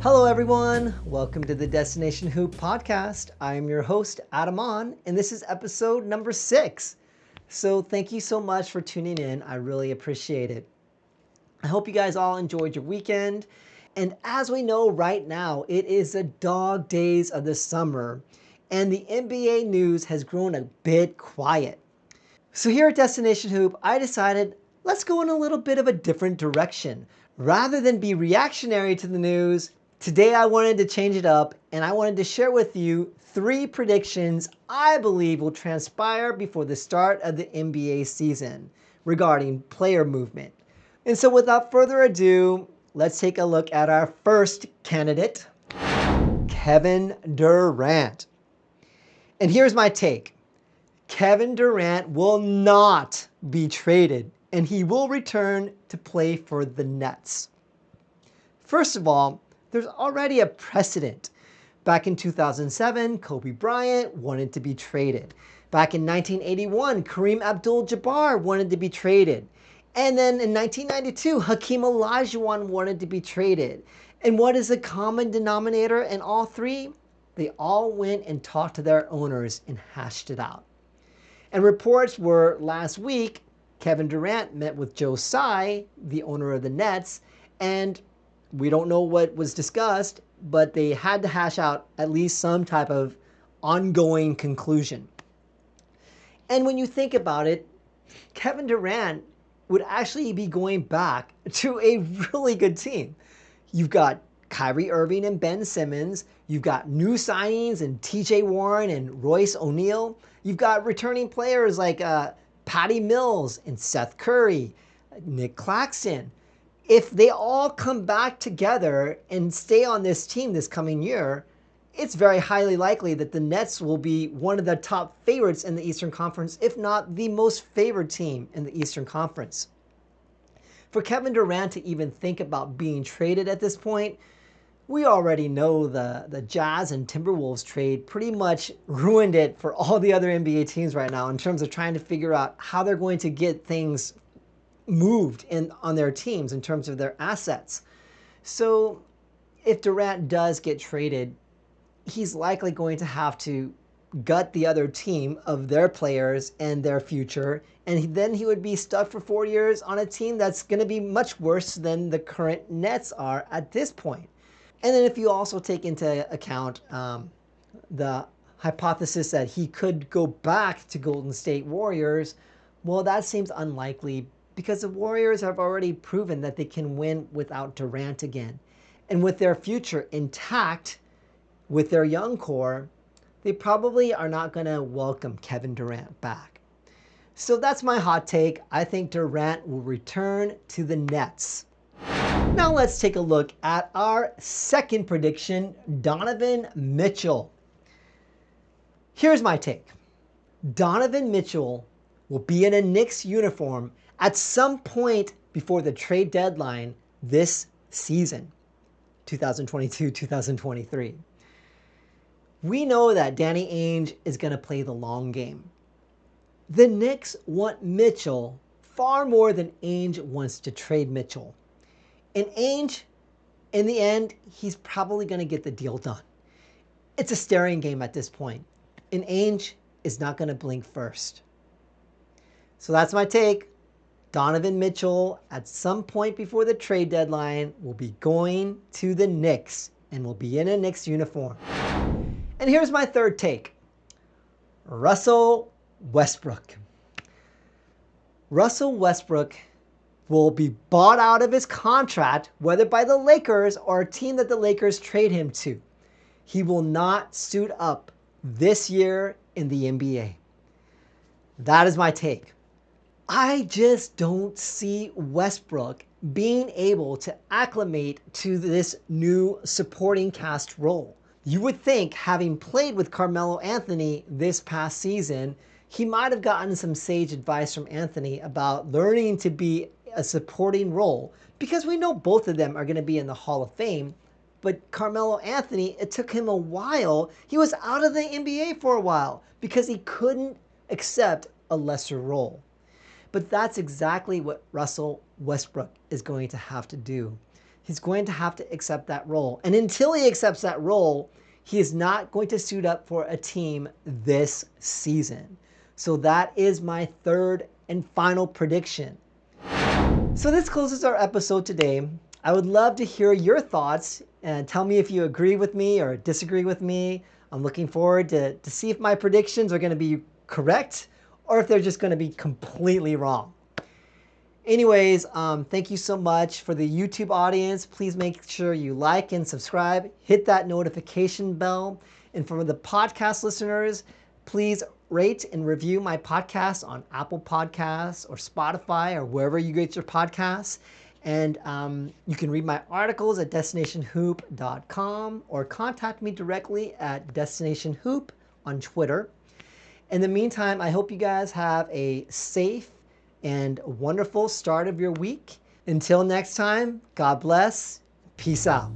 Hello everyone, welcome to the Destination Hoop podcast. I am your host, Adam Ahn, and this is episode number 6. So thank you so much for tuning in. I really appreciate it. I hope you guys all enjoyed your weekend. And as we know right now, it is the dog days of the summer, and the NBA news has grown a bit quiet. So here at Destination Hoop, I decided let's go in a little bit of a different direction. Rather than be reactionary to the news, today I wanted to change it up and I wanted to share with you 3 predictions I believe will transpire before the start of the NBA season regarding player movement. And so without further ado, let's take a look at our first candidate, Kevin Durant. And here's my take. Kevin Durant will not be traded, and he will return to play for the Nets. First of all, there's already a precedent. Back in 2007, Kobe Bryant wanted to be traded. Back in 1981, Kareem Abdul-Jabbar wanted to be traded. And then in 1992, Hakeem Olajuwon wanted to be traded. And what is the common denominator in all 3? They all went and talked to their owners and hashed it out. And reports were last week, Kevin Durant met with Joe Tsai, the owner of the Nets, and we don't know what was discussed, but they had to hash out at least some type of ongoing conclusion. And when you think about it, Kevin Durant would actually be going back to a really good team. You've got Kyrie Irving and Ben Simmons. You've got new signings and TJ Warren and Royce O'Neal. You've got returning players like Patty Mills and Seth Curry, Nick Claxton. If they all come back together and stay on this team this coming year, it's very highly likely that the Nets will be one of the top favorites in the Eastern Conference, if not the most favored team in the Eastern Conference. For Kevin Durant to even think about being traded at this point, we already know the Jazz and Timberwolves trade pretty much ruined it for all the other NBA teams right now in terms of trying to figure out how they're going to get things moved on their teams in terms of their assets. So if Durant does get traded, he's likely going to have to gut the other team of their players and their future, and then he would be stuck for 4 years on a team that's going to be much worse than the current Nets are at this point. And then if you also take into account the hypothesis that he could go back to Golden State Warriors, well, that seems unlikely because the Warriors have already proven that they can win without Durant again. And with their future intact, with their young core, they probably are not going to welcome Kevin Durant back. So that's my hot take. I think Durant will return to the Nets. Now let's take a look at our second prediction, Donovan Mitchell. Here's my take. Donovan Mitchell will be in a Knicks uniform at some point before the trade deadline this season, 2022-2023. We know that Danny Ainge is going to play the long game. The Knicks want Mitchell far more than Ainge wants to trade Mitchell. And Ainge, in the end, he's probably going to get the deal done. It's a staring game at this point. And Ainge is not going to blink first. So that's my take. Donovan Mitchell, at some point before the trade deadline, will be going to the Knicks and will be in a Knicks uniform. And here's my third take. Russell Westbrook. Russell Westbrook will be bought out of his contract, whether by the Lakers or a team that the Lakers trade him to. He will not suit up this year in the NBA. That is my take. I just don't see Westbrook being able to acclimate to this new supporting cast role. You would think, having played with Carmelo Anthony this past season, he might have gotten some sage advice from Anthony about learning to be a supporting role, because we know both of them are going to be in the Hall of Fame. But Carmelo Anthony, it took him a while. He was out of the NBA for a while because he couldn't accept a lesser role. But that's exactly what Russell Westbrook is going to have to do. He's going to have to accept that role. And until he accepts that role, he is not going to suit up for a team this season. So that is my third and final prediction. So this closes our episode today. I would love to hear your thoughts and tell me if you agree with me or disagree with me. I'm looking forward to see if my predictions are going to be correct or if they're just going to be completely wrong. Anyways, thank you so much for the YouTube audience. Please make sure you like and subscribe. Hit that notification bell. And for the podcast listeners, please rate and review my podcast on Apple Podcasts or Spotify or wherever you get your podcasts. And you can read my articles at destinationhoop.com or contact me directly at destinationhoop on Twitter. In the meantime, I hope you guys have a safe and wonderful start of your week. Until next time, God bless. Peace out.